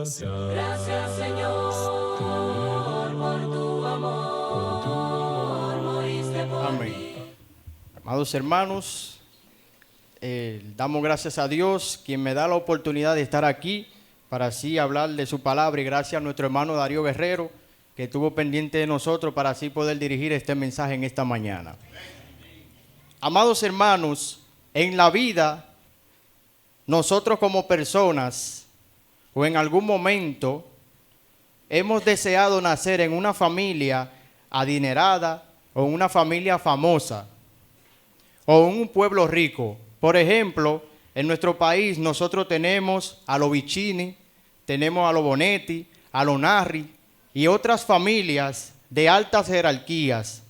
Gracias, Señor, por tu amor, moriste por Amén. mí. Amados hermanos, damos gracias a Dios, quien me da la oportunidad de estar aquí para así hablar de su palabra, y gracias a nuestro hermano Darío Guerrero, que estuvo pendiente de nosotros para así poder dirigir este mensaje en esta mañana. Amados hermanos, en la vida, nosotros como personas, o en algún momento, hemos deseado nacer en una familia adinerada o en una familia famosa o en un pueblo rico. Por ejemplo, en nuestro país nosotros tenemos a los Vicini, tenemos a los Bonetti, a los Narri y otras familias de altas jerarquías,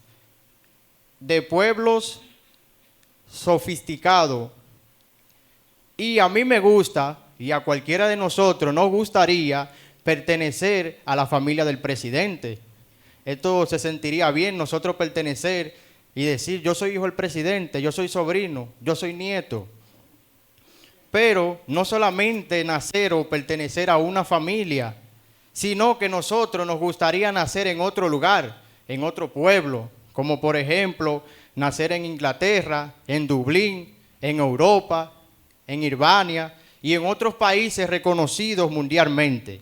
de pueblos sofisticados. Y a mí me gusta, y a cualquiera de nosotros nos gustaría pertenecer a la familia del presidente. Esto se sentiría bien, nosotros pertenecer y decir, yo soy hijo del presidente, yo soy sobrino, yo soy nieto. Pero no solamente nacer o pertenecer a una familia, sino que nosotros nos gustaría nacer en otro lugar, en otro pueblo, como por ejemplo, nacer en Inglaterra, en Dublín, en Europa, en Hispania y en otros países reconocidos mundialmente.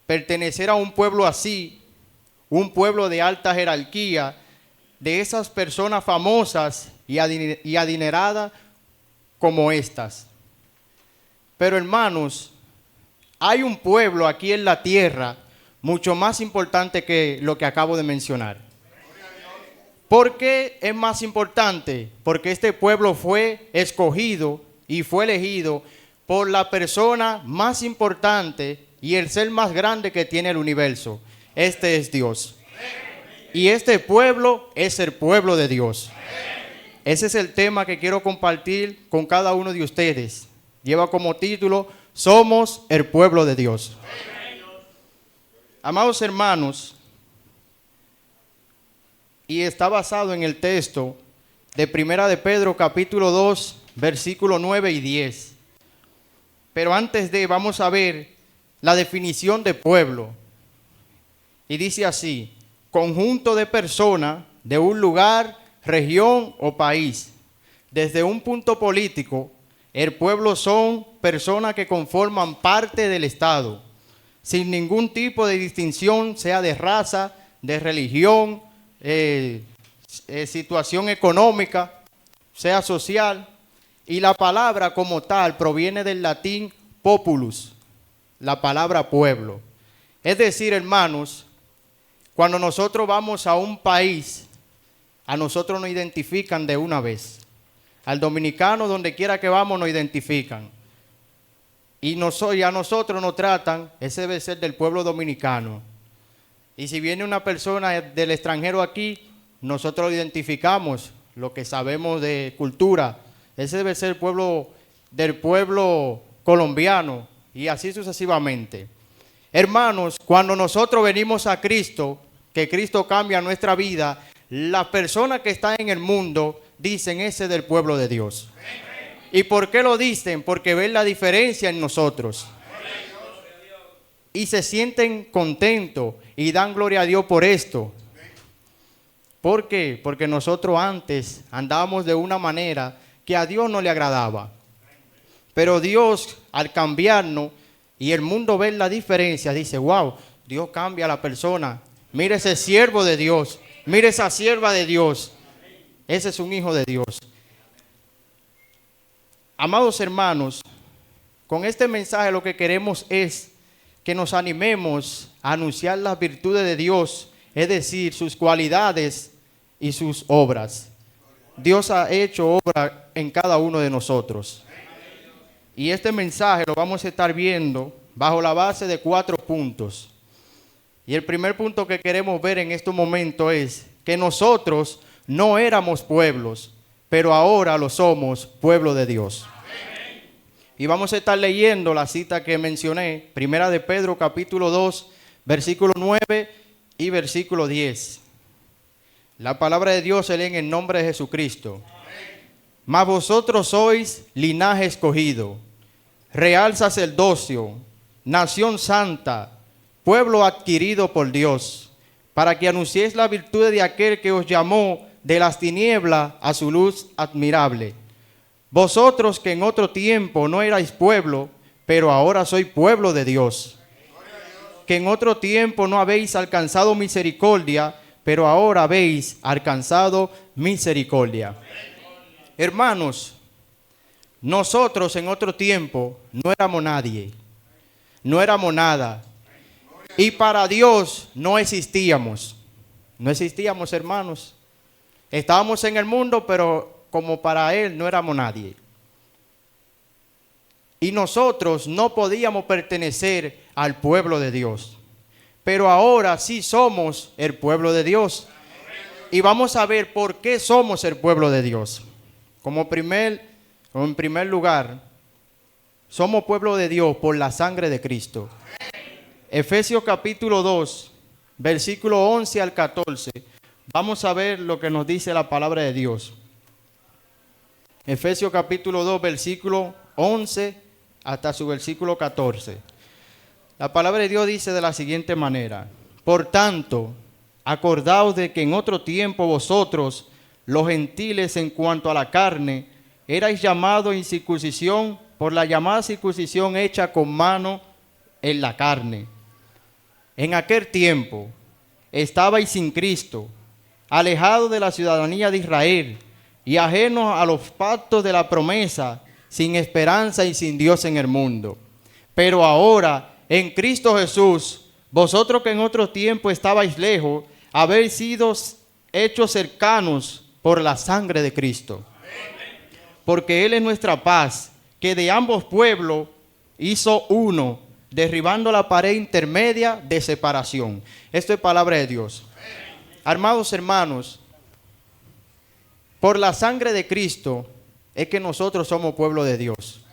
Pertenecer a un pueblo así, un pueblo de alta jerarquía, de esas personas famosas y adineradas como estas. Pero hermanos, hay un pueblo aquí en la tierra mucho más importante que lo que acabo de mencionar. ¿Por qué es más importante? Porque este pueblo fue escogido y fue elegido por la persona más importante y el ser más grande que tiene el universo. Este es Dios. Y este pueblo es el pueblo de Dios. Ese es el tema que quiero compartir con cada uno de ustedes. Lleva como título, Somos el pueblo de Dios. Amados hermanos, y está basado en el texto de Primera de Pedro, capítulo 2, versículos 9 y 10. Pero antes de, vamos a ver la definición de pueblo. Y dice así, conjunto de personas de un lugar, región o país. Desde un punto político, el pueblo son personas que conforman parte del Estado, sin ningún tipo de distinción, sea de raza, de religión, situación económica, sea social. Y la palabra como tal proviene del latín populus, la palabra pueblo. Es decir, hermanos, cuando nosotros vamos a un país, a nosotros nos identifican de una vez. Al dominicano, donde quiera que vamos, nos identifican. Y a nosotros nos tratan, ese debe ser del pueblo dominicano. Y si viene una persona del extranjero aquí, nosotros lo identificamos, lo que sabemos de cultura. Ese debe ser el pueblo del pueblo colombiano y así sucesivamente. Hermanos, cuando nosotros venimos a Cristo, que Cristo cambia nuestra vida, las personas que están en el mundo dicen ese del pueblo de Dios. ¿Y por qué lo dicen? Porque ven la diferencia en nosotros. Y se sienten contentos y dan gloria a Dios por esto. ¿Por qué? Porque nosotros antes andábamos de una manera que a Dios no le agradaba. Pero Dios, al cambiarnos y el mundo ve la diferencia, dice, wow, Dios cambia a la persona. Mire ese siervo de Dios, mire esa sierva de Dios. Ese es un hijo de Dios. Amados hermanos, con este mensaje lo que queremos es que nos animemos a anunciar las virtudes de Dios, es decir, sus cualidades y sus obras. Dios ha hecho obra en cada uno de nosotros. Y este mensaje lo vamos a estar viendo bajo la base de 4 puntos. Y el primer punto que queremos ver en este momento es que nosotros no éramos pueblos, pero ahora lo somos, pueblo de Dios. Y vamos a estar leyendo la cita que mencioné, Primera de Pedro, capítulo 2, versículo 9 y versículo 10. La palabra de Dios se lee en el nombre de Jesucristo. Mas vosotros sois linaje escogido, real sacerdocio, nación santa, pueblo adquirido por Dios, para que anunciéis la virtud de aquel que os llamó de las tinieblas a su luz admirable. Vosotros que en otro tiempo no erais pueblo, pero ahora sois pueblo de Dios. Que en otro tiempo no habéis alcanzado misericordia, pero ahora habéis alcanzado misericordia. Hermanos, nosotros en otro tiempo no éramos nadie, no éramos nada. Y para Dios no existíamos. No existíamos, hermanos. Estábamos en el mundo, pero como para Él no éramos nadie. Y nosotros no podíamos pertenecer al pueblo de Dios. Pero ahora sí somos el pueblo de Dios. Y vamos a ver por qué somos el pueblo de Dios. En primer lugar, somos pueblo de Dios por la sangre de Cristo. Efesios capítulo 2, versículo 11 al 14. Vamos a ver lo que nos dice la palabra de Dios. Efesios capítulo 2, versículo 11 hasta su versículo 14. La palabra de Dios dice de la siguiente manera: por tanto, acordaos de que en otro tiempo vosotros, los gentiles en cuanto a la carne, erais llamados incircuncisión por la llamada circuncisión hecha con mano en la carne. En aquel tiempo estabais sin Cristo, alejados de la ciudadanía de Israel y ajenos a los pactos de la promesa, sin esperanza y sin Dios en el mundo. Pero ahora, en Cristo Jesús, vosotros que en otro tiempo estabais lejos, habéis sido hechos cercanos por la sangre de Cristo. Porque Él es nuestra paz, que de ambos pueblos hizo uno, derribando la pared intermedia de separación. Esto es palabra de Dios. Amados hermanos, por la sangre de Cristo es que nosotros somos pueblo de Dios.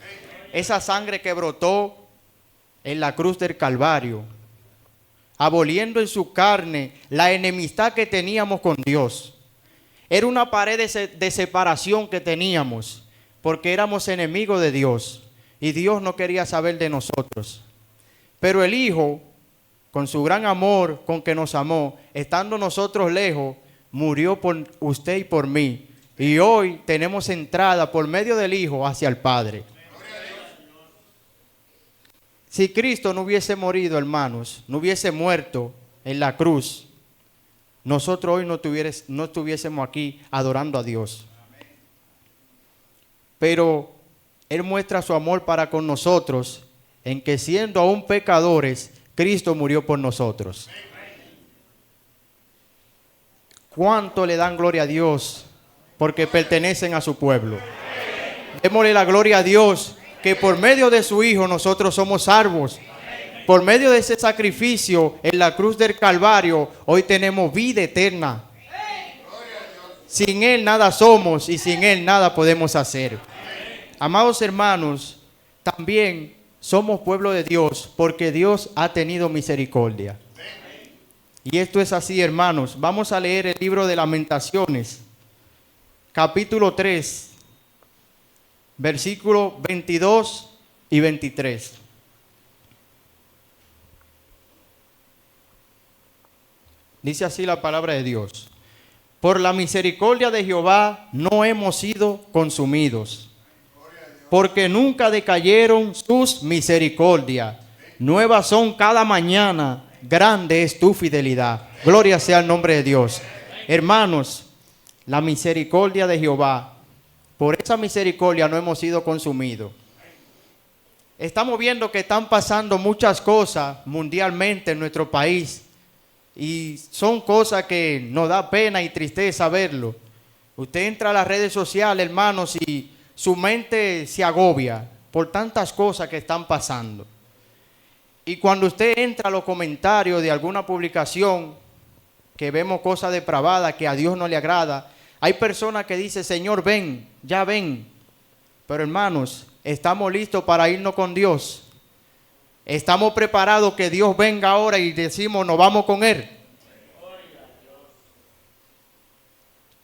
Esa sangre que brotó en la cruz del Calvario, aboliendo en su carne la enemistad que teníamos con Dios. Era una pared de separación que teníamos, porque éramos enemigos de Dios y Dios no quería saber de nosotros. Pero el Hijo, con su gran amor con que nos amó, estando nosotros lejos, murió por usted y por mí. Y hoy tenemos entrada por medio del Hijo hacia el Padre. Si Cristo no hubiese morido, hermanos, no hubiese muerto en la cruz, nosotros hoy no estuviésemos aquí adorando a Dios. Pero Él muestra su amor para con nosotros en que siendo aún pecadores, Cristo murió por nosotros. ¿Cuánto le dan gloria a Dios porque pertenecen a su pueblo? Démosle la gloria a Dios que por medio de su Hijo nosotros somos salvos. Por medio de ese sacrificio en la cruz del Calvario, hoy tenemos vida eterna. Sin Él nada somos y sin Él nada podemos hacer. Amados hermanos, también somos pueblo de Dios porque Dios ha tenido misericordia. Y esto es así, hermanos. Vamos a leer el libro de Lamentaciones, capítulo 3, versículos 22 y 23. Dice así la palabra de Dios: por la misericordia de Jehová no hemos sido consumidos, porque nunca decayeron sus misericordias. Nuevas son cada mañana, grande es tu fidelidad. Gloria sea el nombre de Dios. Hermanos, la misericordia de Jehová, por esa misericordia no hemos sido consumidos. Estamos viendo que están pasando muchas cosas mundialmente en nuestro país. Y son cosas que nos da pena y tristeza verlo. Usted entra a las redes sociales, hermanos, y su mente se agobia por tantas cosas que están pasando. Y cuando usted entra a los comentarios de alguna publicación, que vemos cosas depravadas que a Dios no le agrada, hay personas que dicen: Señor, ven, ya ven. Pero hermanos, estamos listos para irnos con Dios. Estamos preparados que Dios venga ahora y decimos: nos vamos con Él.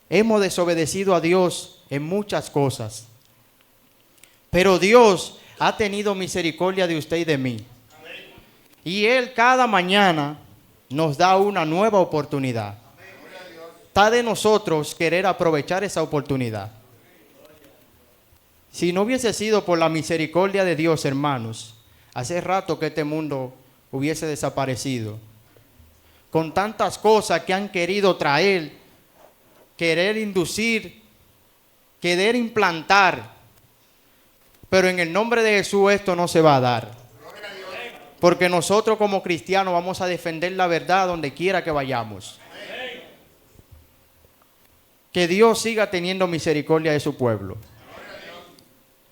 Hemos desobedecido a Dios en muchas cosas. Pero Dios ha tenido misericordia de usted y de mí. Y Él cada mañana nos da una nueva oportunidad. Está de nosotros querer aprovechar esa oportunidad. Si no hubiese sido por la misericordia de Dios, hermanos, hace rato que este mundo hubiese desaparecido. Con tantas cosas que han querido traer, querer inducir, querer implantar. Pero en el nombre de Jesús esto no se va a dar. Porque nosotros como cristianos vamos a defender la verdad donde quiera que vayamos. Que Dios siga teniendo misericordia de su pueblo.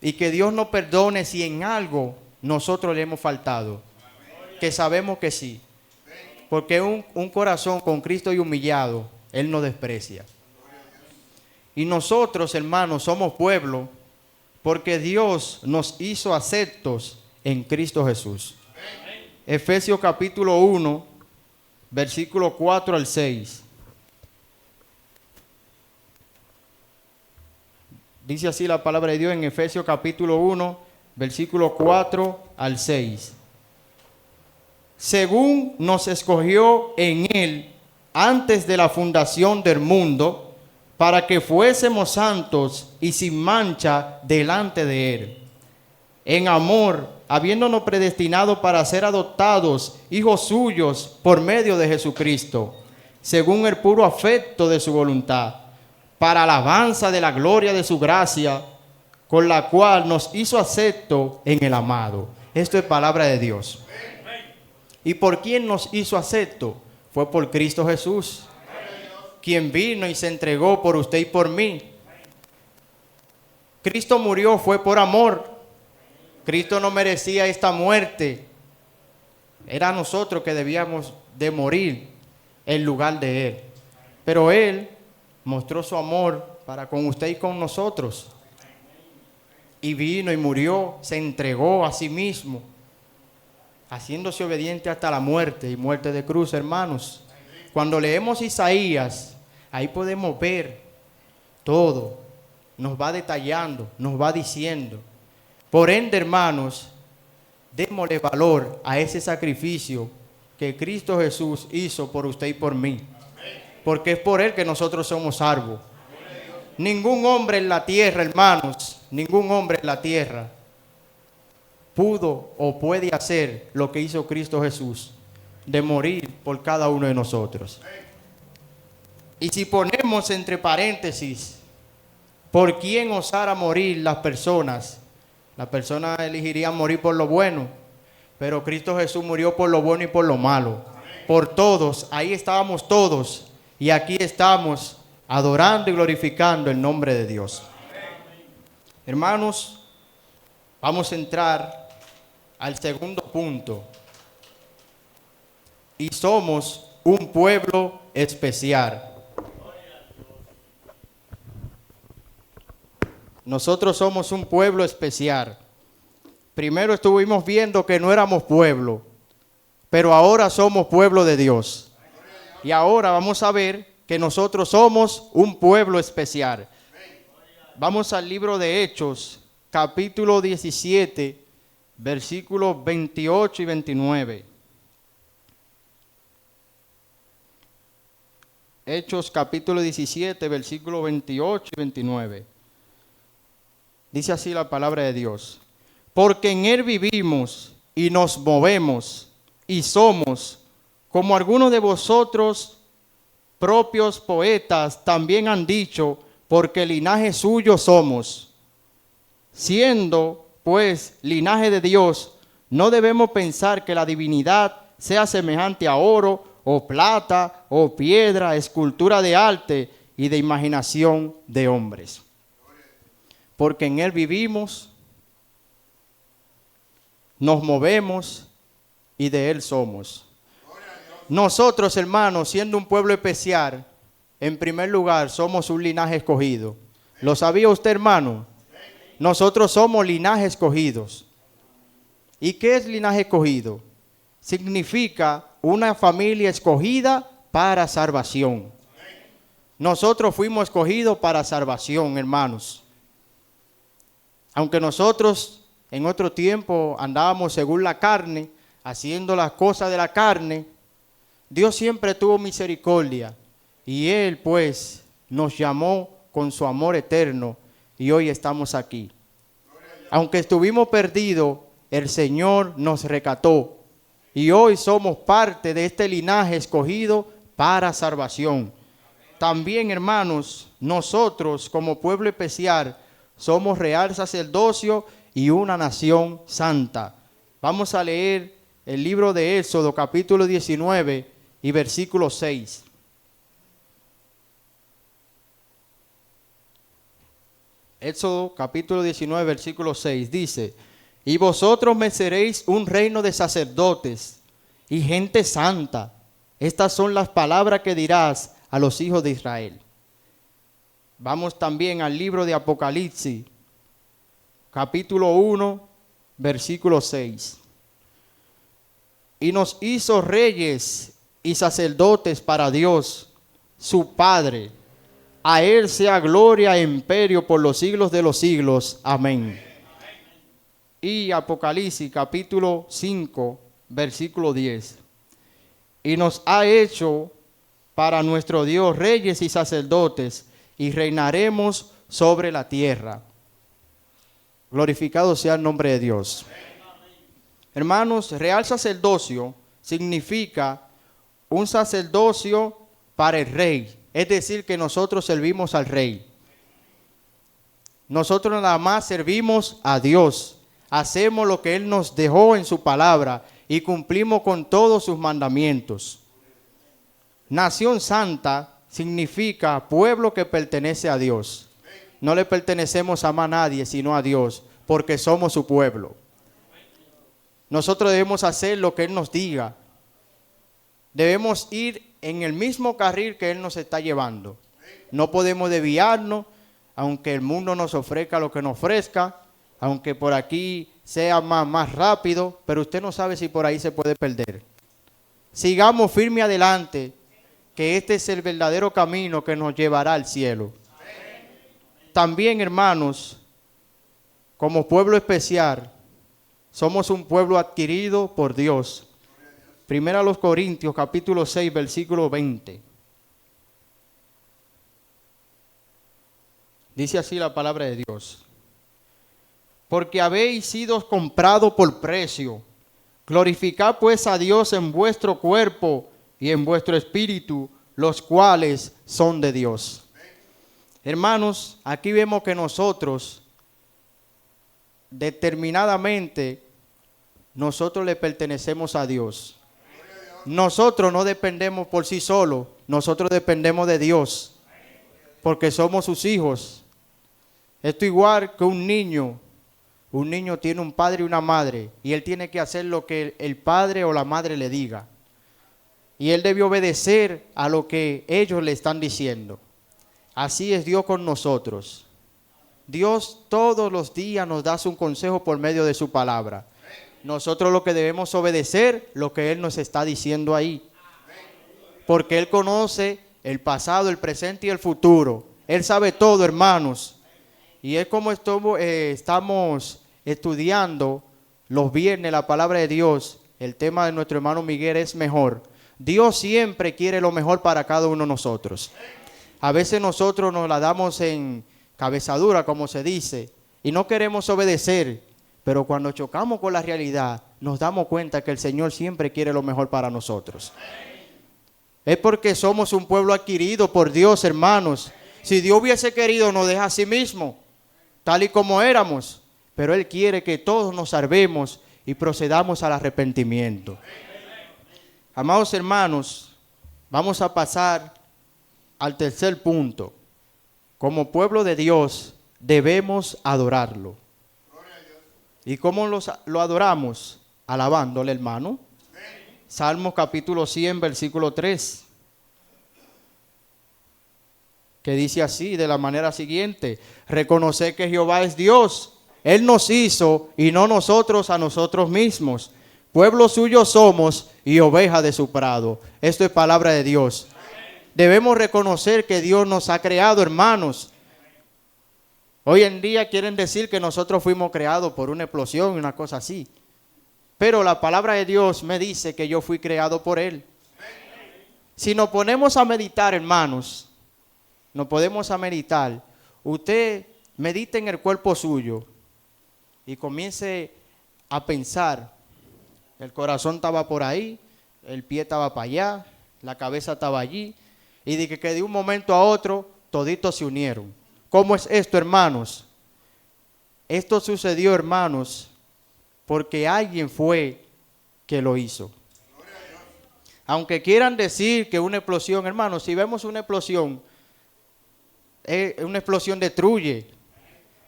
Y que Dios nos perdone si en algo nosotros le hemos faltado. Que sabemos que sí. Porque un corazón con Cristo y humillado, Él no desprecia. Y nosotros, hermanos, somos pueblo porque Dios nos hizo aceptos en Cristo Jesús. Efesios capítulo 1, versículo 4 al 6. Dice así la palabra de Dios en Efesios capítulo 1, versículo 4 al 6. Según nos escogió en Él antes de la fundación del mundo, para que fuésemos santos y sin mancha delante de Él. En amor, habiéndonos predestinado para ser adoptados hijos suyos por medio de Jesucristo, según el puro afecto de su voluntad, para alabanza de la gloria de su gracia, con la cual nos hizo acepto en el amado. Esto es palabra de Dios. ¿Y por quién nos hizo acepto? Fue por Cristo Jesús, quien vino y se entregó por usted y por mí. Cristo murió, fue por amor. Cristo no merecía esta muerte. Era nosotros que debíamos de morir en lugar de Él. Pero Él mostró su amor para con usted y con nosotros. Y vino y murió, se entregó a sí mismo, haciéndose obediente hasta la muerte y muerte de cruz, hermanos. Cuando leemos Isaías, ahí podemos ver todo. Nos va detallando, nos va diciendo. Por ende, hermanos, démosle valor a ese sacrificio que Cristo Jesús hizo por usted y por mí. Porque es por Él que nosotros somos salvos. Ningún hombre en la tierra, hermanos, ningún hombre en la tierra pudo o puede hacer lo que hizo Cristo Jesús, de morir por cada uno de nosotros. Y si ponemos entre paréntesis, ¿por quién osara morir las personas? Las personas elegirían morir por lo bueno, pero Cristo Jesús murió por lo bueno y por lo malo. Por todos, ahí estábamos todos, y aquí estamos adorando y glorificando el nombre de Dios. Hermanos, vamos a entrar al segundo punto. Y somos un pueblo especial. Nosotros somos un pueblo especial. Primero estuvimos viendo que no éramos pueblo, pero ahora somos pueblo de Dios. Y ahora vamos a ver que nosotros somos un pueblo especial. Vamos al libro de Hechos, capítulo 17, versículos 28 y 29. Hechos capítulo 17, versículos 28 y 29. Dice así la palabra de Dios. Porque en Él vivimos y nos movemos y somos, como algunos de vosotros propios poetas también han dicho, porque linaje suyo somos. Siendo, pues, linaje de Dios, no debemos pensar que la divinidad sea semejante a oro, o plata, o piedra, escultura de arte y de imaginación de hombres. Porque en Él vivimos, nos movemos y de Él somos. Nosotros, hermanos, siendo un pueblo especial, en primer lugar, somos un linaje escogido. ¿Lo sabía usted, hermano? Nosotros somos linaje escogidos. ¿Y qué es linaje escogido? Significa una familia escogida para salvación. Nosotros fuimos escogidos para salvación, hermanos. Aunque nosotros en otro tiempo andábamos según la carne, haciendo las cosas de la carne, Dios siempre tuvo misericordia y Él pues nos llamó con su amor eterno y hoy estamos aquí. Aunque estuvimos perdidos, el Señor nos rescató y hoy somos parte de este linaje escogido para salvación. También, hermanos, nosotros como pueblo especial somos real sacerdocio y una nación santa. Vamos a leer el libro de Éxodo, capítulo 19 y versículo 6. Éxodo, capítulo 19, versículo 6, dice: y vosotros me seréis un reino de sacerdotes y gente santa. Estas son las palabras que dirás a los hijos de Israel. Vamos también al libro de Apocalipsis, capítulo 1, versículo 6. Y nos hizo reyes y sacerdotes para Dios, su Padre. A Él sea gloria e imperio por los siglos de los siglos. Amén. Y Apocalipsis, capítulo 5, versículo 10. Y nos ha hecho para nuestro Dios reyes y sacerdotes, y reinaremos sobre la tierra. Glorificado sea el nombre de Dios. Hermanos, real sacerdocio significa un sacerdocio para el rey. Es decir, que nosotros servimos al rey. Nosotros nada más servimos a Dios. Hacemos lo que Él nos dejó en su palabra y cumplimos con todos sus mandamientos. Nación santa significa pueblo que pertenece a Dios. No le pertenecemos a más nadie sino a Dios, porque somos su pueblo. Nosotros debemos hacer lo que Él nos diga. Debemos ir en el mismo carril que Él nos está llevando. No podemos desviarnos, aunque el mundo nos ofrezca lo que nos ofrezca, aunque por aquí sea más rápido, pero usted no sabe si por ahí se puede perder. Sigamos firme adelante, que este es el verdadero camino que nos llevará al cielo. También, hermanos, como pueblo especial, somos un pueblo adquirido por Dios. Primera a los Corintios, capítulo 6, versículo 20. Dice así la palabra de Dios: porque habéis sido comprados por precio. Glorificad pues a Dios en vuestro cuerpo y en vuestro espíritu, los cuales son de Dios. Hermanos, aquí vemos que nosotros, determinadamente, nosotros le pertenecemos a Dios. Nosotros no dependemos por sí solos, nosotros dependemos de Dios, porque somos sus hijos. Esto igual que un niño. Un niño tiene un padre y una madre, y él tiene que hacer lo que el padre o la madre le diga. Y él debe obedecer a lo que ellos le están diciendo. Así es Dios con nosotros. Dios todos los días nos da un consejo por medio de su palabra. Nosotros lo que debemos obedecer, lo que Él nos está diciendo ahí. Porque Él conoce el pasado, el presente y el futuro. Él sabe todo, hermanos. Y es como estamos estudiando los viernes la palabra de Dios. El tema de nuestro hermano Miguel es mejor. Dios siempre quiere lo mejor para cada uno de nosotros. A veces nosotros nos la damos en cabezadura, como se dice, y no queremos obedecer. Pero cuando chocamos con la realidad, nos damos cuenta que el Señor siempre quiere lo mejor para nosotros. Es porque somos un pueblo adquirido por Dios, hermanos. Si Dios hubiese querido, nos deja a sí mismo, tal y como éramos. Pero Él quiere que todos nos salvemos y procedamos al arrepentimiento. Amados hermanos, vamos a pasar al tercer punto. Como pueblo de Dios, debemos adorarlo. ¿Y cómo lo adoramos? Alabándole, hermano. Salmos capítulo 100, versículo 3. Que dice así, de la manera siguiente: reconocer que Jehová es Dios. Él nos hizo y no nosotros a nosotros mismos. Pueblo suyo somos y oveja de su prado. Esto es palabra de Dios. Debemos reconocer que Dios nos ha creado, hermanos. Hoy en día quieren decir que nosotros fuimos creados por una explosión y una cosa así. pero la palabra de Dios me dice que yo fui creado por Él. Si nos ponemos a meditar, hermanos, nos podemos a meditar. Usted medite en el cuerpo suyo y comience a pensar. El corazón estaba por ahí, el pie estaba para allá, la cabeza estaba allí. Y dije que de un momento a otro, toditos se unieron. ¿Cómo es esto, hermanos? Esto sucedió, hermanos, porque alguien fue que lo hizo. Aunque quieran decir que una explosión, hermanos, si vemos una explosión destruye.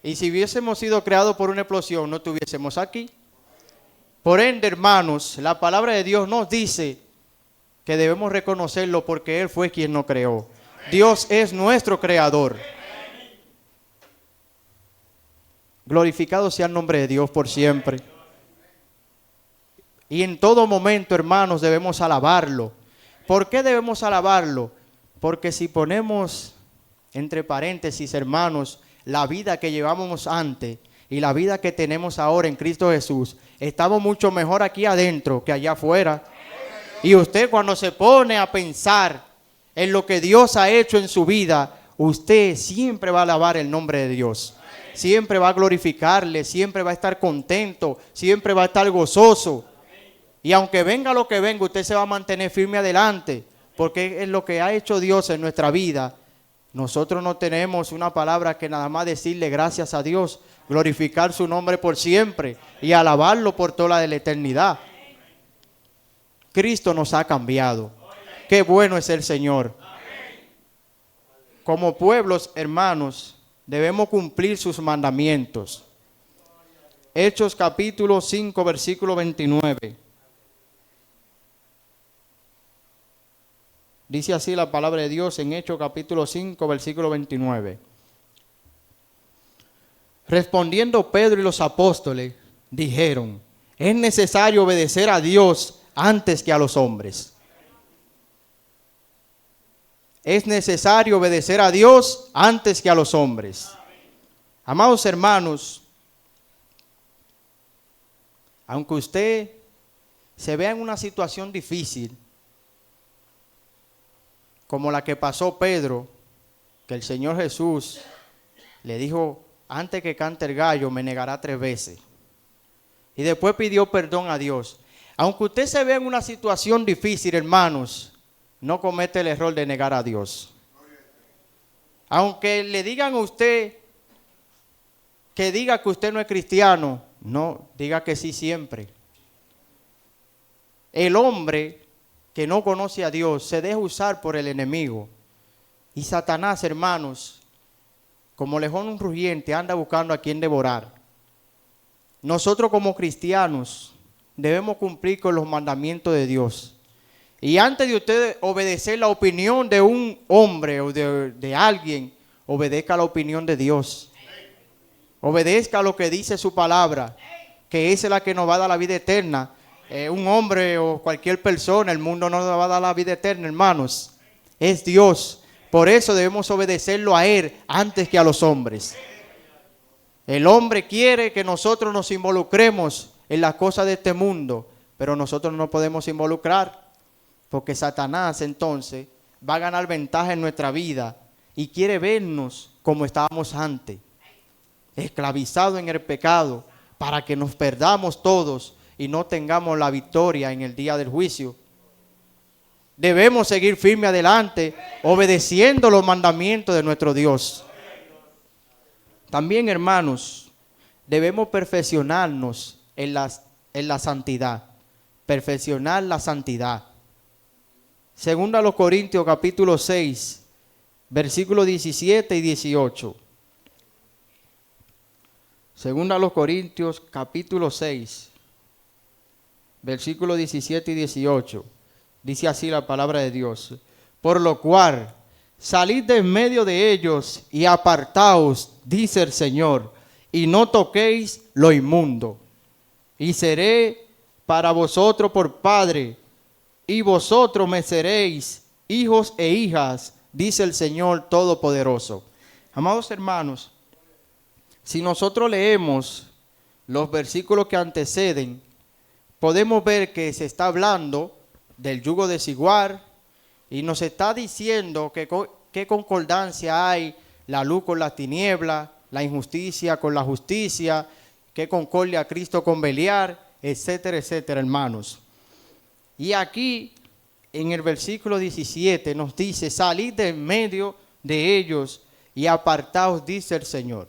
Y si hubiésemos sido creados por una explosión, no estuviésemos aquí. Por ende, hermanos, la palabra de Dios nos dice que debemos reconocerlo porque Él fue quien nos creó. Dios es nuestro creador. Glorificado sea el nombre de Dios por siempre. Y en todo momento, hermanos, debemos alabarlo. ¿Por qué debemos alabarlo? Porque si ponemos entre paréntesis, hermanos, la vida que llevábamos antes y la vida que tenemos ahora en Cristo Jesús, estamos mucho mejor aquí adentro que allá afuera. Y usted, cuando se pone a pensar en lo que Dios ha hecho en su vida, usted siempre va a alabar el nombre de Dios. Siempre va a glorificarle, siempre va a estar contento, siempre va a estar gozoso. Y aunque venga lo que venga, usted se va a mantener firme adelante, porque es lo que ha hecho Dios en nuestra vida. Nosotros no tenemos una palabra que nada más decirle gracias a Dios, glorificar su nombre por siempre y alabarlo por toda la eternidad. Cristo nos ha cambiado. Qué bueno es el Señor. Como pueblos, hermanos, debemos cumplir sus mandamientos. Hechos capítulo 5, versículo 29. Dice así la palabra de Dios en Hechos capítulo 5, versículo 29. Respondiendo Pedro y los apóstoles, dijeron, es necesario obedecer a Dios antes que a los hombres. Es necesario obedecer a Dios antes que a los hombres. Amados hermanos, aunque usted se vea en una situación difícil, como la que pasó Pedro, que el Señor Jesús le dijo, antes que cante el gallo me negará 3 veces. Y después pidió perdón a Dios. Aunque usted se vea en una situación difícil, hermanos, no comete el error de negar a Dios. Aunque le digan a usted que diga que usted no es cristiano, no, diga que sí siempre. El hombre que no conoce a Dios se deja usar por el enemigo. Y Satanás, hermanos, como león rugiente, anda buscando a quien devorar. Nosotros como cristianos debemos cumplir con los mandamientos de Dios. Y antes de usted obedecer la opinión de un hombre o de alguien, obedezca la opinión de Dios. Obedezca lo que dice su palabra, que esa es la que nos va a dar la vida eterna. Un hombre o cualquier persona, el mundo no nos va a dar la vida eterna, hermanos. Es Dios. Por eso debemos obedecerlo a Él antes que a los hombres. El hombre quiere que nosotros nos involucremos en las cosas de este mundo, pero nosotros no podemos involucrar, porque Satanás entonces va a ganar ventaja en nuestra vida y quiere vernos como estábamos antes, esclavizados en el pecado, para que nos perdamos todos y no tengamos la victoria en el día del juicio. Debemos seguir firme adelante, obedeciendo los mandamientos de nuestro Dios. También, hermanos, debemos perfeccionarnos en la santidad. Perfeccionar la santidad. Segunda a los Corintios capítulo 6, versículos 17 y 18. Segunda a los Corintios capítulo 6, versículos 17 y 18. Dice así la palabra de Dios. Por lo cual, salid de en medio de ellos y apartaos, dice el Señor, y no toquéis lo inmundo. Y seré para vosotros por padre, y vosotros me seréis hijos e hijas, dice el Señor Todopoderoso. Amados hermanos, si nosotros leemos los versículos que anteceden, podemos ver que se está hablando del yugo desigual y nos está diciendo que qué concordancia hay la luz con la tiniebla, la injusticia con la justicia, qué concordia Cristo con Beliar, etcétera, etcétera, hermanos. Y aquí en el versículo 17 nos dice, salid de en medio de ellos y apartaos, dice el Señor.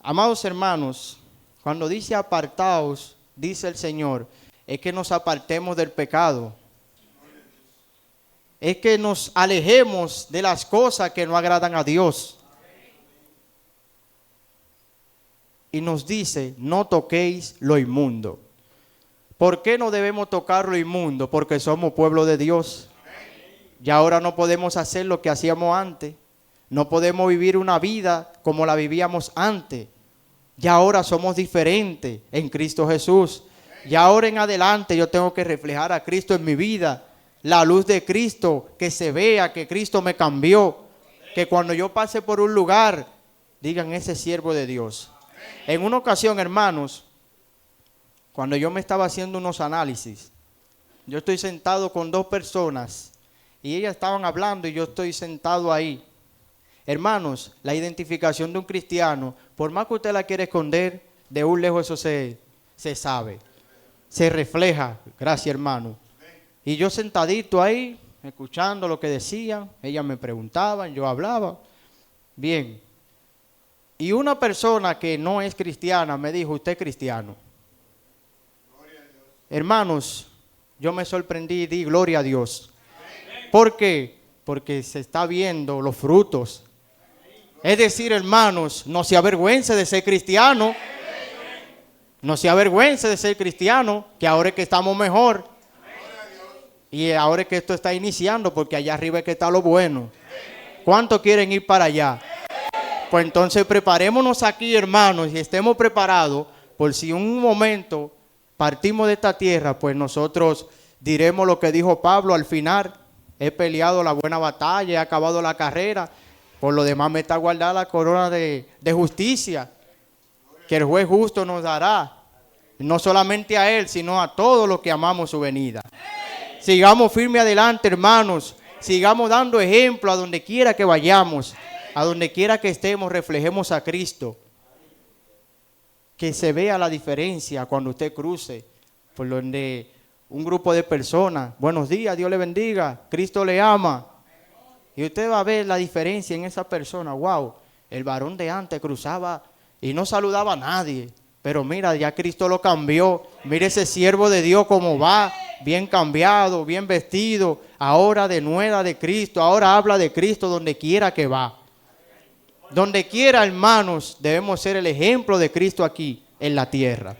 Amados hermanos, cuando dice apartaos, dice el Señor, es que nos apartemos del pecado. Es que nos alejemos de las cosas que no agradan a Dios. Y nos dice, no toquéis lo inmundo. ¿Por qué no debemos tocar lo inmundo? Porque somos pueblo de Dios. Y ahora no podemos hacer lo que hacíamos antes. No podemos vivir una vida como la vivíamos antes. Y ahora somos diferentes en Cristo Jesús. Y ahora en adelante yo tengo que reflejar a Cristo en mi vida. La luz de Cristo, que se vea que Cristo me cambió. Que cuando yo pase por un lugar, digan ese siervo de Dios. En una ocasión, hermanos, cuando yo me estaba haciendo unos análisis, yo estoy sentado con dos personas y ellas estaban hablando y yo estoy sentado ahí. Hermanos, la identificación de un cristiano, por más que usted la quiera esconder, de un lejos eso se sabe, se refleja. Gracias, hermano. Y yo sentadito ahí, escuchando lo que decían, ellas me preguntaban, yo hablaba. Bien. Y una persona que no es cristiana me dijo, ¿usted es cristiano? Hermanos, yo me sorprendí y di gloria a Dios. ¿Por qué? Porque se está viendo los frutos. Es decir, hermanos, no se avergüence de ser cristiano. No se avergüence de ser cristiano, que ahora es que estamos mejor. Y ahora es que esto está iniciando, porque allá arriba es que está lo bueno. ¿Cuántos quieren ir para allá? Pues entonces preparémonos aquí, hermanos, y estemos preparados por si un momento partimos de esta tierra, pues nosotros diremos lo que dijo Pablo al final. He peleado la buena batalla, he acabado la carrera, por lo demás me está guardada la corona de justicia, que el juez justo nos dará, no solamente a él, sino a todos los que amamos su venida. Sigamos firmes adelante, hermanos, sigamos dando ejemplo a donde quiera que vayamos. A donde quiera que estemos, reflejemos a Cristo. Que se vea la diferencia cuando usted cruce por donde un grupo de personas. Buenos días, Dios le bendiga, Cristo le ama. Y usted va a ver la diferencia en esa persona. Wow, el varón de antes cruzaba y no saludaba a nadie. Pero mira, ya Cristo lo cambió. Mire ese siervo de Dios cómo va, bien cambiado, bien vestido. Ahora denueda de Cristo, ahora habla de Cristo donde quiera que va. Donde quiera, hermanos, debemos ser el ejemplo de Cristo aquí en la tierra.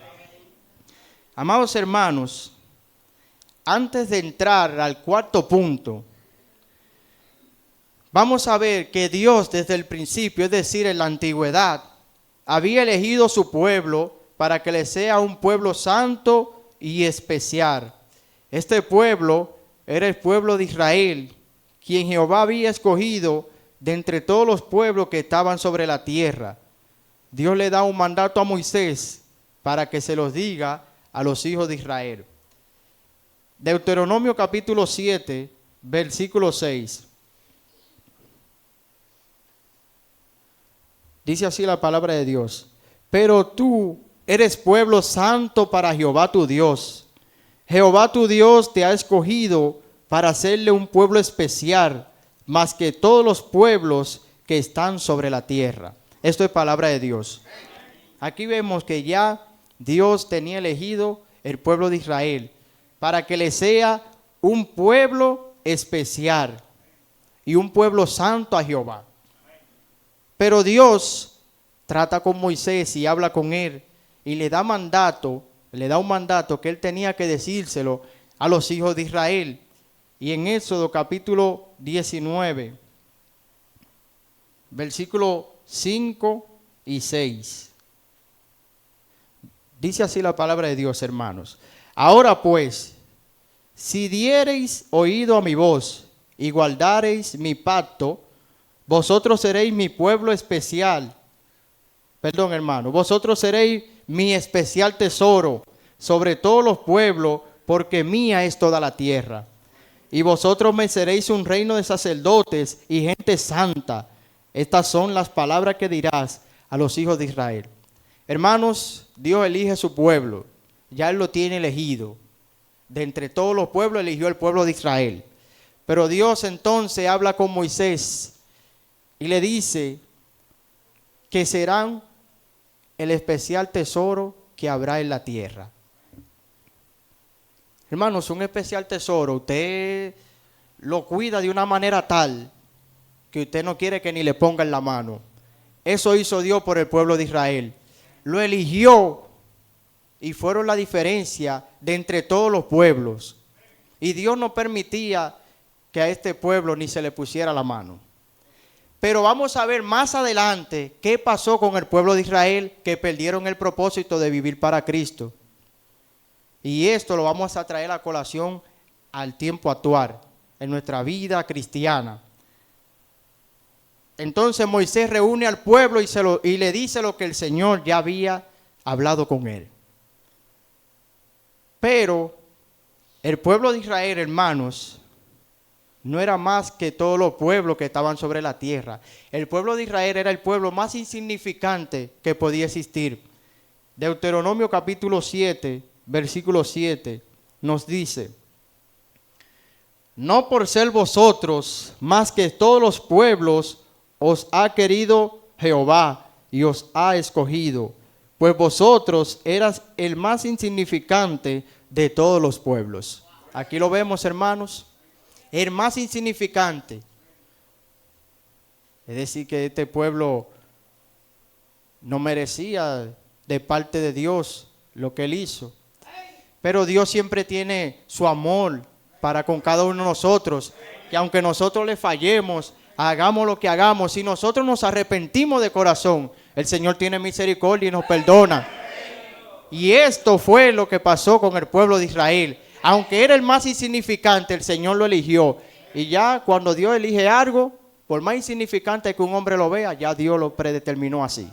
Amados hermanos, antes de entrar al cuarto punto, vamos a ver que Dios desde el principio, es decir, en la antigüedad, había elegido su pueblo para que le sea un pueblo santo y especial. Este pueblo era el pueblo de Israel, quien Jehová había escogido de entre todos los pueblos que estaban sobre la tierra. Dios le da un mandato a Moisés para que se los diga a los hijos de Israel. Deuteronomio capítulo 7, versículo 6. Dice así la palabra de Dios. Pero tú eres pueblo santo para Jehová tu Dios. Jehová tu Dios te ha escogido para hacerle un pueblo especial, más que todos los pueblos que están sobre la tierra. Esto es palabra de Dios. Aquí vemos que ya Dios tenía elegido el pueblo de Israel para que le sea un pueblo especial y un pueblo santo a Jehová. Pero Dios trata con Moisés y habla con él y le da un mandato que él tenía que decírselo a los hijos de Israel. Y en Éxodo capítulo 19, versículo 5 y 6. Dice así la palabra de Dios, hermanos. Ahora pues, si diereis oído a mi voz y guardareis mi pacto, vosotros seréis mi pueblo especial. Perdón, hermano, vosotros seréis mi especial tesoro, sobre todos los pueblos, porque mía es toda la tierra. Y vosotros me seréis un reino de sacerdotes y gente santa. Estas son las palabras que dirás a los hijos de Israel. Hermanos, Dios elige su pueblo. Ya Él lo tiene elegido. De entre todos los pueblos eligió el pueblo de Israel. Pero Dios entonces habla con Moisés y le dice que serán el especial tesoro que habrá en la tierra. Hermanos, un especial tesoro, usted lo cuida de una manera tal que usted no quiere que ni le ponga en la mano. Eso hizo Dios por el pueblo de Israel. Lo eligió y fueron la diferencia de entre todos los pueblos. Y Dios no permitía que a este pueblo ni se le pusiera la mano. Pero vamos a ver más adelante qué pasó con el pueblo de Israel, que perdieron el propósito de vivir para Cristo. Y esto lo vamos a traer a colación al tiempo actual, en nuestra vida cristiana. Entonces Moisés reúne al pueblo y le dice lo que el Señor ya había hablado con él. Pero el pueblo de Israel, hermanos, no era más que todos los pueblos que estaban sobre la tierra. El pueblo de Israel era el pueblo más insignificante que podía existir. Deuteronomio capítulo 7, versículo 7, nos dice: no por ser vosotros más que todos los pueblos os ha querido Jehová y os ha escogido, pues vosotros eras el más insignificante de todos los pueblos. Aquí lo vemos, hermanos, el más insignificante. Es decir, que este pueblo no merecía de parte de Dios lo que Él hizo. Pero Dios siempre tiene su amor para con cada uno de nosotros. Que aunque nosotros le fallemos, hagamos lo que hagamos, si nosotros nos arrepentimos de corazón, el Señor tiene misericordia y nos perdona. Y esto fue lo que pasó con el pueblo de Israel. Aunque era el más insignificante, el Señor lo eligió. Y ya cuando Dios elige algo, por más insignificante que un hombre lo vea, ya Dios lo predeterminó así.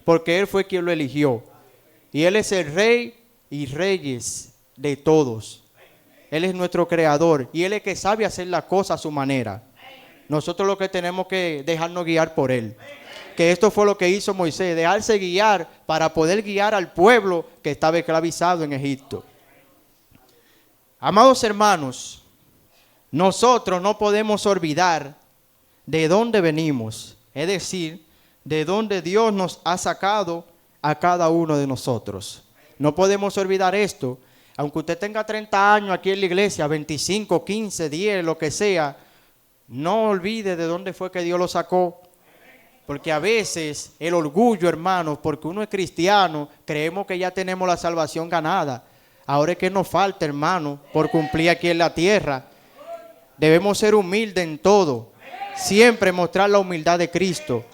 Porque Él fue quien lo eligió. Y Él es el Rey y Reyes de todos. Él es nuestro creador y Él es el que sabe hacer las cosas a su manera. Nosotros lo que tenemos que dejarnos guiar por Él. Que esto fue lo que hizo Moisés, dejarse guiar para poder guiar al pueblo que estaba esclavizado en Egipto. Amados hermanos, nosotros no podemos olvidar de dónde venimos, es decir, de dónde Dios nos ha sacado a cada uno de nosotros. No podemos olvidar esto. Aunque usted tenga 30 años aquí en la iglesia, 25, 15, 10, lo que sea, no olvide de dónde fue que Dios lo sacó. Porque a veces el orgullo, hermanos, porque uno es cristiano, creemos que ya tenemos la salvación ganada. Ahora es que nos falta, hermano, por cumplir aquí en la tierra. Debemos ser humildes en todo. Siempre mostrar la humildad de Cristo.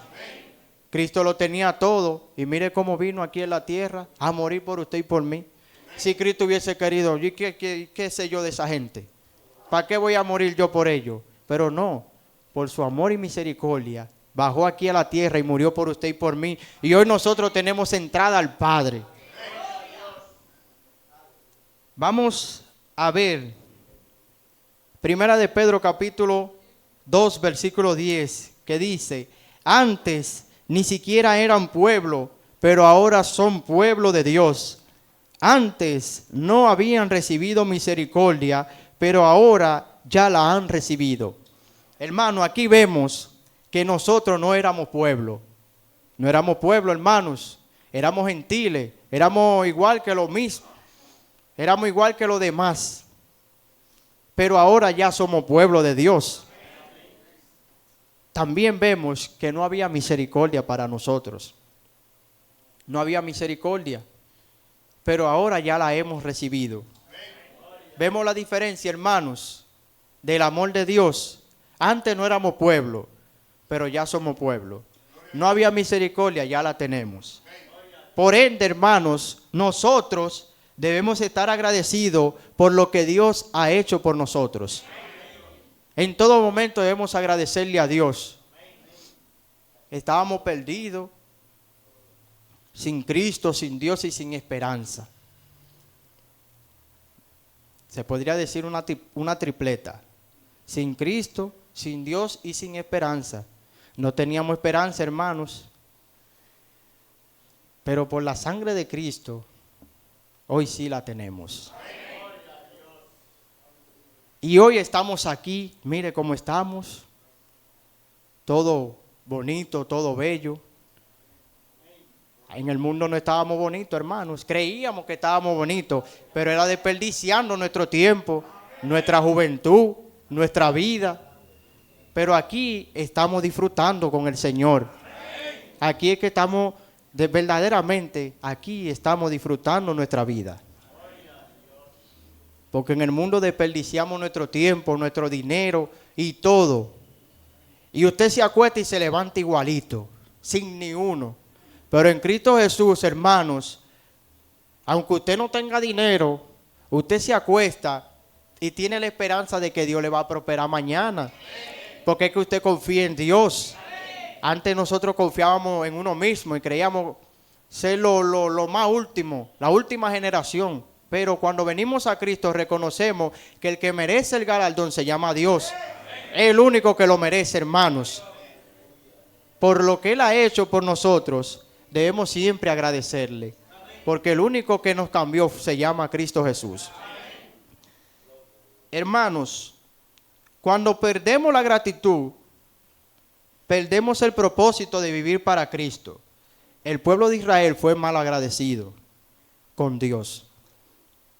Cristo lo tenía todo y mire cómo vino aquí en la tierra a morir por usted y por mí. Si Cristo hubiese querido, ¿qué sé yo de esa gente? ¿Para qué voy a morir yo por ellos? Pero no, por su amor y misericordia, bajó aquí a la tierra y murió por usted y por mí. Y hoy nosotros tenemos entrada al Padre. Vamos a ver, Primera de Pedro capítulo 2, versículo 10, que dice: antes ni siquiera eran pueblo, pero ahora son pueblo de Dios. Antes no habían recibido misericordia, pero ahora ya la han recibido. Hermano, aquí vemos que nosotros no éramos pueblo. No éramos pueblo, hermanos. Éramos gentiles. Éramos igual que los mismos. Éramos igual que los demás. Pero ahora ya somos pueblo de Dios. También vemos que no había misericordia para nosotros. No había misericordia. Pero ahora ya la hemos recibido. Vemos la diferencia, hermanos, del amor de Dios. Antes no éramos pueblo, pero ya somos pueblo. No había misericordia, ya la tenemos. Por ende, hermanos, nosotros debemos estar agradecidos por lo que Dios ha hecho por nosotros. En todo momento debemos agradecerle a Dios. Estábamos perdidos, sin Cristo, sin Dios y sin esperanza. Se podría decir una tripleta. Sin Cristo, sin Dios y sin esperanza. No teníamos esperanza, hermanos. Pero por la sangre de Cristo, hoy sí la tenemos. Y hoy estamos aquí, mire cómo estamos. Todo bonito, todo bello. En el mundo no estábamos bonitos, hermanos. Creíamos que estábamos bonitos, pero era desperdiciando nuestro tiempo, nuestra juventud, nuestra vida. Pero aquí estamos disfrutando con el Señor. Aquí es que estamos, verdaderamente, aquí estamos disfrutando nuestra vida. Porque en el mundo desperdiciamos nuestro tiempo, nuestro dinero y todo. Y usted se acuesta y se levanta igualito, sin ni uno. Pero en Cristo Jesús, hermanos, aunque usted no tenga dinero, usted se acuesta y tiene la esperanza de que Dios le va a prosperar mañana. Porque es que usted confía en Dios. Antes nosotros confiábamos en uno mismo y creíamos ser lo más último, la última generación. Pero cuando venimos a Cristo reconocemos que el que merece el galardón se llama Dios. Es el único que lo merece, hermanos. Por lo que Él ha hecho por nosotros, debemos siempre agradecerle. Porque el único que nos cambió se llama Cristo Jesús. Hermanos, cuando perdemos la gratitud, perdemos el propósito de vivir para Cristo. El pueblo de Israel fue mal agradecido con Dios.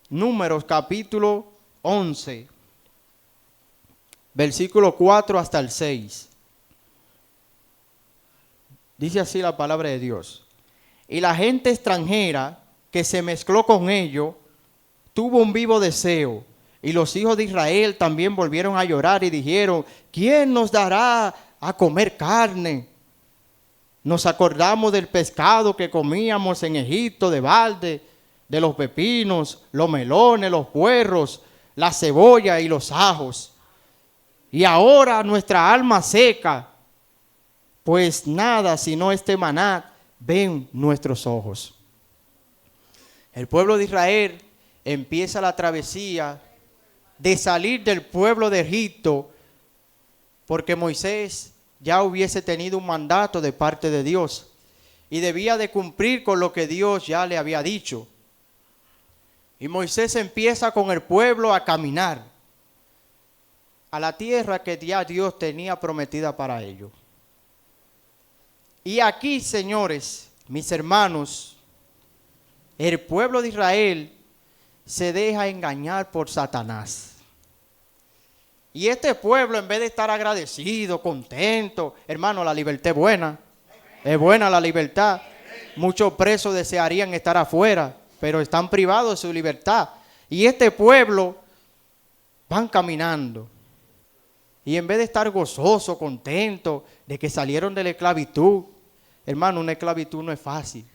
Números capítulo 11, versículo 4 hasta el 6. Dice así la palabra de Dios. Y la gente extranjera que se mezcló con ellos tuvo un vivo deseo. Y los hijos de Israel también volvieron a llorar y dijeron: ¿quién nos dará a comer carne? Nos acordamos del pescado que comíamos en Egipto de balde, de los pepinos, los melones, los puerros, la cebolla y los ajos. Y ahora nuestra alma seca, pues nada sino este maná ven nuestros ojos. El pueblo de Israel empieza la travesía de salir del pueblo de Egipto, porque Moisés ya hubiese tenido un mandato de parte de Dios y debía de cumplir con lo que Dios ya le había dicho. Y Moisés empieza con el pueblo a caminar a la tierra que ya Dios tenía prometida para ellos. Y aquí, señores, mis hermanos, el pueblo de Israel se deja engañar por Satanás. Y este pueblo, en vez de estar agradecido, contento, hermano, la libertad es buena la libertad. Muchos presos desearían estar afuera, pero están privados de su libertad. Y este pueblo van caminando. Y en vez de estar gozoso, contento de que salieron de la esclavitud, hermano, una esclavitud no es fácil.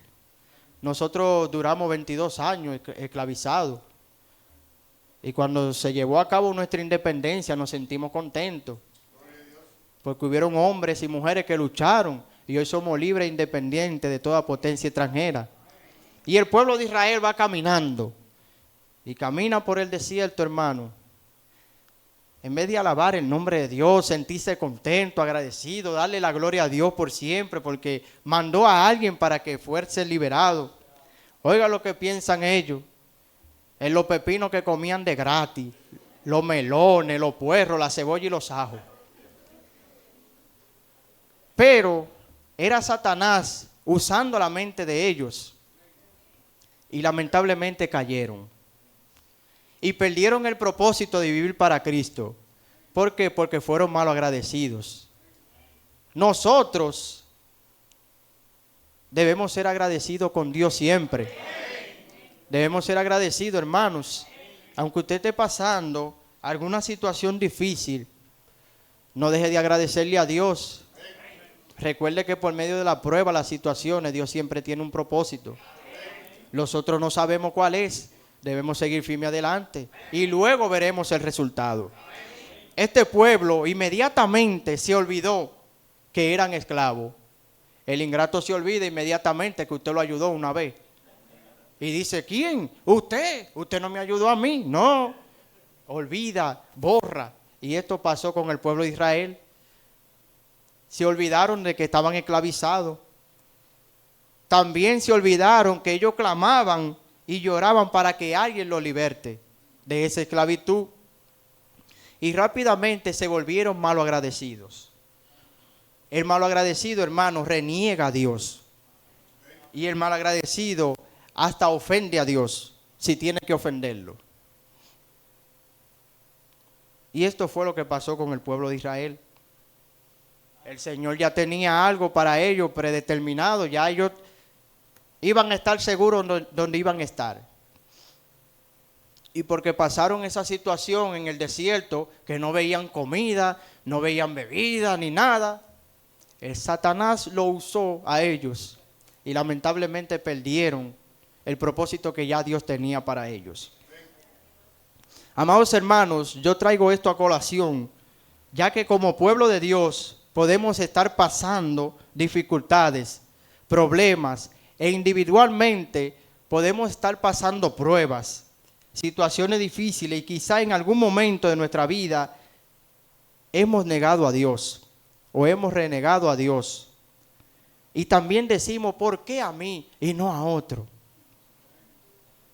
Nosotros duramos 22 años esclavizados. Y cuando se llevó a cabo nuestra independencia nos sentimos contentos. Porque hubieron hombres y mujeres que lucharon y hoy somos libres e independientes de toda potencia extranjera. Y el pueblo de Israel va caminando y camina por el desierto, hermano. En vez de alabar el nombre de Dios, sentirse contento, agradecido, darle la gloria a Dios por siempre, porque mandó a alguien para que fuese liberado. Oiga lo que piensan ellos. En los pepinos que comían de gratis, los melones, los puerros, la cebolla y los ajos. Pero era Satanás usando la mente de ellos. Y lamentablemente cayeron. Y perdieron el propósito de vivir para Cristo. ¿Por qué? Porque fueron mal agradecidos. Nosotros debemos ser agradecidos con Dios siempre. Debemos ser agradecidos, hermanos. Aunque usted esté pasando alguna situación difícil, no deje de agradecerle a Dios. Recuerde que por medio de la prueba, las situaciones, Dios siempre tiene un propósito. Nosotros no sabemos cuál es. Debemos seguir firme adelante y luego veremos el resultado. Este pueblo inmediatamente se olvidó que eran esclavos. El ingrato se olvida inmediatamente que usted lo ayudó una vez. Y dice: ¿quién? Usted no me ayudó a mí. No, olvida, borra. Y esto pasó con el pueblo de Israel. Se olvidaron de que estaban esclavizados. También se olvidaron que ellos clamaban y lloraban para que alguien los liberte de esa esclavitud. Y rápidamente se volvieron malagradecidos. El malagradecido, hermano, reniega a Dios. Y el malagradecido hasta ofende a Dios si tiene que ofenderlo. Y esto fue lo que pasó con el pueblo de Israel. El Señor ya tenía algo para ellos predeterminado. Ya ellos iban a estar seguros donde iban a estar. Y porque pasaron esa situación en el desierto, que no veían comida, no veían bebida ni nada, el Satanás lo usó a ellos. Y lamentablemente perdieron el propósito que ya Dios tenía para ellos. Amados hermanos, yo traigo esto a colación, ya que como pueblo de Dios podemos estar pasando dificultades, problemas, e individualmente podemos estar pasando pruebas, situaciones difíciles, y quizá en algún momento de nuestra vida hemos negado a Dios o hemos renegado a Dios. Y también decimos, ¿por qué a mí y no a otro?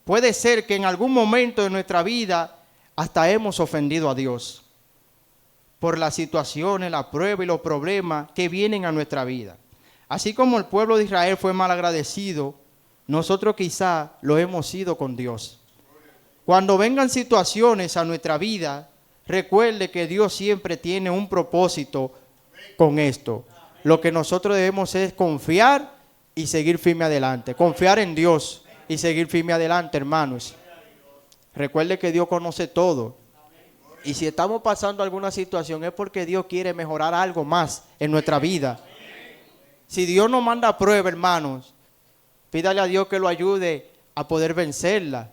Puede ser que en algún momento de nuestra vida hasta hemos ofendido a Dios por las situaciones, la prueba y los problemas que vienen a nuestra vida. Así como el pueblo de Israel fue mal agradecido, nosotros quizá lo hemos sido con Dios. Cuando vengan situaciones a nuestra vida, recuerde que Dios siempre tiene un propósito con esto. Lo que nosotros debemos es confiar y seguir firme adelante. Confiar en Dios y seguir firme adelante, hermanos. Recuerde que Dios conoce todo. Y si estamos pasando alguna situación es porque Dios quiere mejorar algo más en nuestra vida. Si Dios nos manda prueba, hermanos, pídale a Dios que lo ayude a poder vencerla.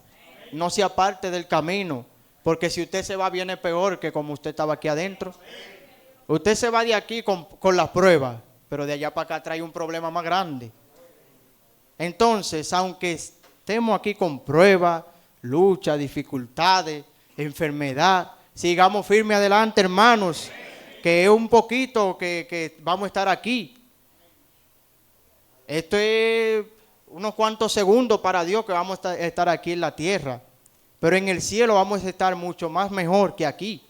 No se aparte del camino, porque si usted se va viene peor que como usted estaba aquí adentro. Usted se va de aquí con las pruebas, pero de allá para acá trae un problema más grande. Entonces, aunque estemos aquí con pruebas, lucha, dificultades, enfermedad, sigamos firmes adelante, hermanos, que es un poquito que vamos a estar aquí. Esto es unos cuantos segundos para Dios que vamos a estar aquí en la tierra, pero en el cielo vamos a estar mucho más mejor que aquí.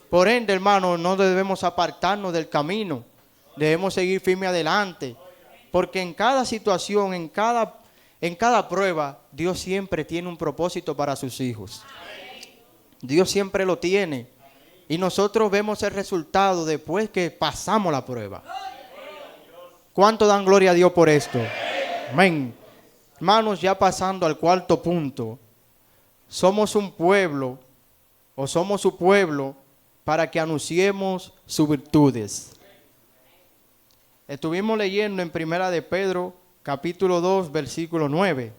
Por ende, hermanos, no debemos apartarnos del camino, debemos seguir firme adelante, porque en cada situación, en cada prueba, Dios siempre tiene un propósito para sus hijos. Dios siempre lo tiene. Y nosotros vemos el resultado después que pasamos la prueba. ¿Cuánto dan gloria a Dios por esto? Amén. Hermanos, ya pasando al cuarto punto. Somos un pueblo, o somos su pueblo, para que anunciemos sus virtudes. Estuvimos leyendo en Primera de Pedro, capítulo 2, versículo 9.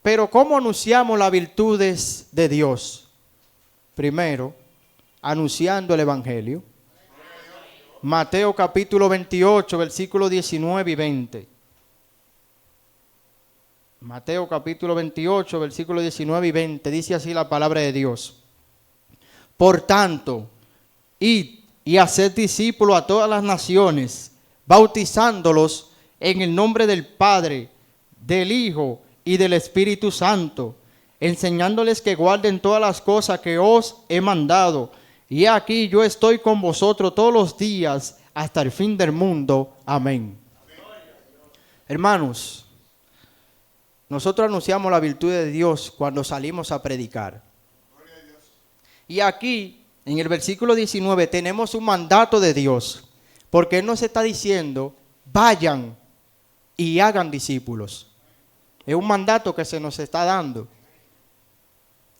Pero ¿cómo anunciamos las virtudes de Dios? Primero, anunciando el Evangelio. Mateo capítulo 28, versículo 19 y 20. Mateo capítulo 28, versículo 19 y 20. Dice así la palabra de Dios. Por tanto, id y haced discípulos a todas las naciones, bautizándolos en el nombre del Padre, del Hijo y del Espíritu Santo, enseñándoles que guarden todas las cosas que os he mandado. Y aquí yo estoy con vosotros todos los días hasta el fin del mundo. Amén. Hermanos, nosotros anunciamos la virtud de Dios cuando salimos a predicar. Y aquí, en el versículo 19, tenemos un mandato de Dios, porque Él nos está diciendo, vayan y hagan discípulos. Es un mandato que se nos está dando.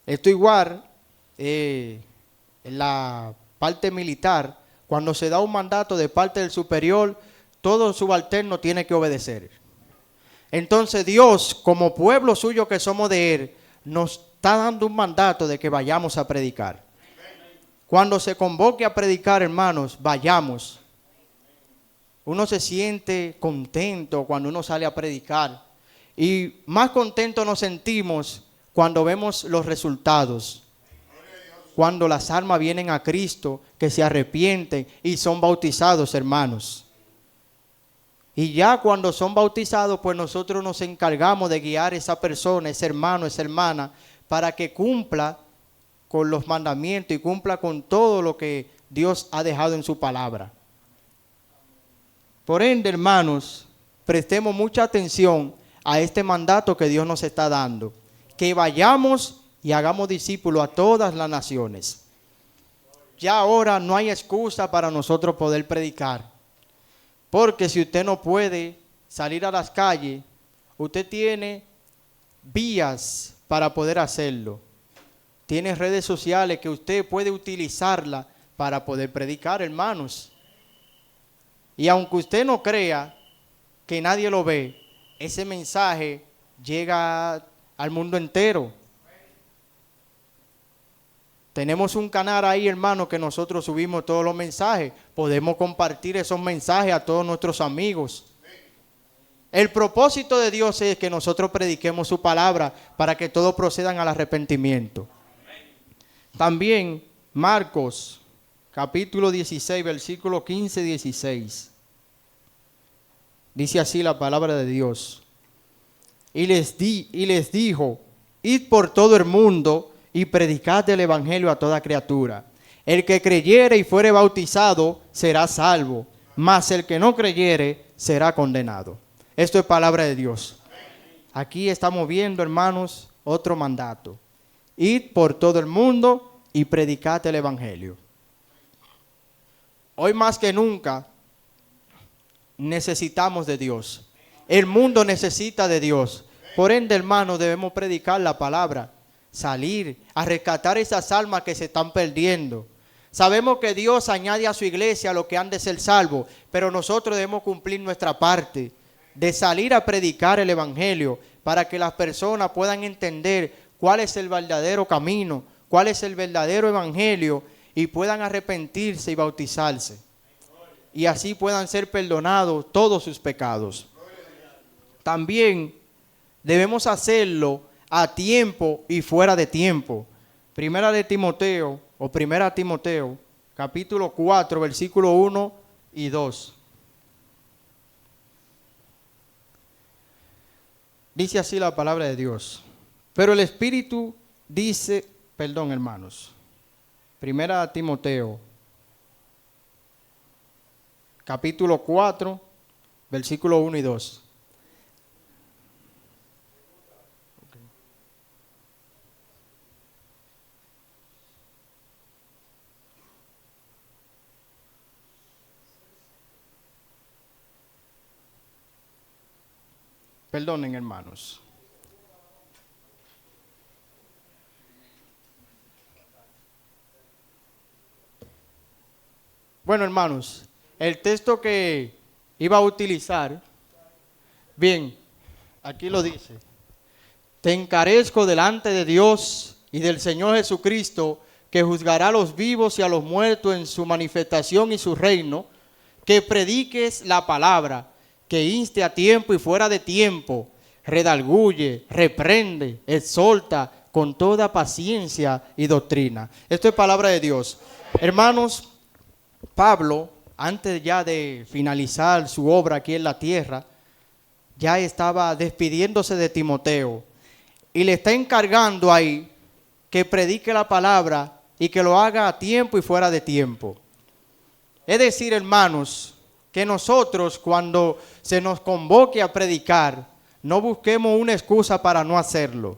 Esto igual, en la parte militar, cuando se da un mandato de parte del superior, todo subalterno tiene que obedecer. Entonces Dios, como pueblo suyo que somos de Él, nos está dando un mandato de que vayamos a predicar. Cuando se convoque a predicar, hermanos, vayamos. Uno se siente contento cuando uno sale a predicar. Y más contento nos sentimos cuando vemos los resultados. cuando las almas vienen a Cristo, que se arrepienten y son bautizados, hermanos. Y ya cuando son bautizados, pues nosotros nos encargamos de guiar a esa persona, ese hermano, esa hermana, para que cumpla con los mandamientos y cumpla con todo lo que Dios ha dejado en su palabra. Por ende, hermanos, prestemos mucha atención a este mandato que Dios nos está dando, que vayamos y hagamos discípulos a todas las naciones. Ya ahora no hay excusa para nosotros poder predicar, porque si usted no puede salir a las calles, usted tiene vías para poder hacerlo. Tiene redes sociales que usted puede utilizarla para poder predicar, hermanos. Y aunque usted no crea que nadie lo ve, ese mensaje llega al mundo entero. Tenemos un canal ahí, hermano, que nosotros subimos todos los mensajes. Podemos compartir esos mensajes a todos nuestros amigos. El propósito de Dios es que nosotros prediquemos su palabra para que todos procedan al arrepentimiento. También Marcos, capítulo 16, versículo 15-16. Dice así la palabra de Dios. Y les dijo, id por todo el mundo y predicad el evangelio a toda criatura. El que creyere y fuere bautizado será salvo, mas el que no creyere será condenado. Esto es palabra de Dios. Aquí estamos viendo, hermanos, otro mandato. Id por todo el mundo y predicad el evangelio. Hoy más que nunca necesitamos de Dios. El mundo necesita de Dios. Por ende, hermanos, debemos predicar la palabra, salir a rescatar esas almas que se están perdiendo. Sabemos que Dios añade a su iglesia a los que han de ser salvos, pero nosotros debemos cumplir nuestra parte de salir a predicar el evangelio para que las personas puedan entender cuál es el verdadero camino, cuál es el verdadero evangelio y puedan arrepentirse y bautizarse. Y así puedan ser perdonados todos sus pecados. También debemos hacerlo a tiempo y fuera de tiempo. Primera Timoteo, capítulo 4, versículo 1 y 2. Dice así la palabra de Dios. Pero el Espíritu dice, hermanos. Primera Timoteo, capítulo 4, versículo 1 y 2. Perdonen, hermanos. Bueno, hermanos, el texto que iba a utilizar, bien, aquí lo dice. Te encarezco delante de Dios y del Señor Jesucristo, que juzgará a los vivos y a los muertos en su manifestación y su reino, que prediques la palabra, que inste a tiempo y fuera de tiempo, redarguye, reprende, exhorta con toda paciencia y doctrina. Esto es palabra de Dios. Hermanos, Pablo, antes ya de finalizar su obra aquí en la tierra, ya estaba despidiéndose de Timoteo y le está encargando ahí que predique la palabra y que lo haga a tiempo y fuera de tiempo. Es decir, hermanos, que nosotros cuando se nos convoque a predicar, no busquemos una excusa para no hacerlo.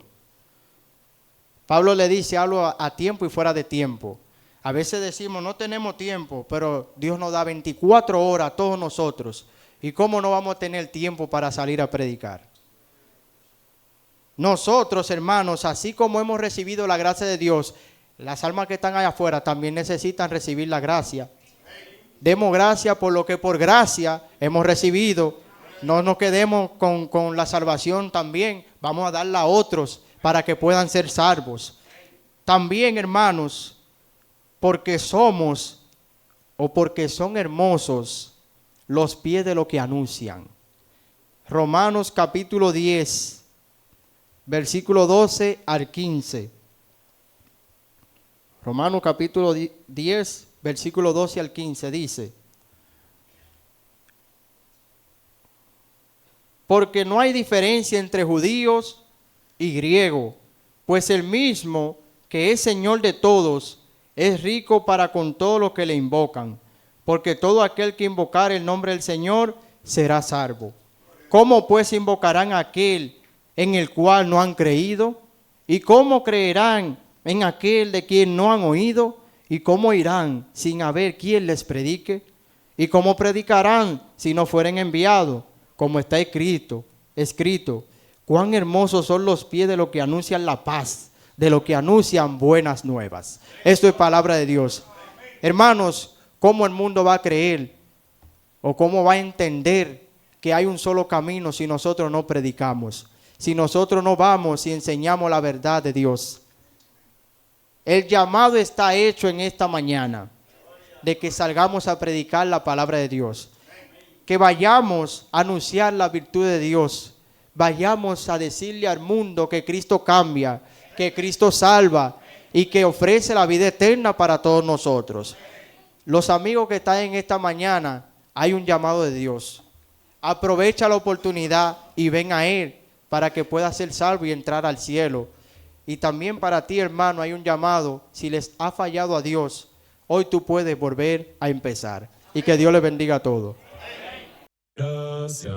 Pablo le dice, hablo a tiempo y fuera de tiempo. A veces decimos, no tenemos tiempo, pero Dios nos da 24 horas a todos nosotros. ¿Y cómo no vamos a tener tiempo para salir a predicar? Nosotros, hermanos, así como hemos recibido la gracia de Dios, las almas que están allá afuera también necesitan recibir la gracia. Demos gracias por lo que por gracia hemos recibido. No nos quedemos con la salvación también. Vamos a darla a otros para que puedan ser salvos. También, hermanos, porque somos o porque son hermosos los pies de lo que anuncian. Romanos capítulo 10, versículo 12 al 15. Romanos capítulo 10, versículo 12 al 15 dice: porque no hay diferencia entre judíos y griegos, pues el mismo que es Señor de todos es rico para con todos los que le invocan, porque todo aquel que invocar el nombre del Señor será salvo. ¿Cómo pues invocarán a aquel en el cual no han creído? ¿Y cómo creerán en aquel de quien no han oído? ¿Y cómo irán sin haber quien les predique? ¿Y cómo predicarán si no fueren enviados? Como está escrito, cuán hermosos son los pies de los que anuncian la paz, de los que anuncian buenas nuevas. Esto es palabra de Dios. Hermanos, ¿cómo el mundo va a creer o cómo va a entender que hay un solo camino si nosotros no predicamos? Si nosotros no vamos y enseñamos la verdad de Dios. El llamado está hecho en esta mañana de que salgamos a predicar la palabra de Dios. Que vayamos a anunciar la virtud de Dios. Vayamos a decirle al mundo que Cristo cambia, que Cristo salva y que ofrece la vida eterna para todos nosotros. Los amigos que están en esta mañana, hay un llamado de Dios. Aprovecha la oportunidad y ven a Él para que puedas ser salvo y entrar al cielo. Y también para ti, hermano, hay un llamado. Si les ha fallado a Dios, hoy tú puedes volver a empezar. Y que Dios les bendiga a todos. Gracias.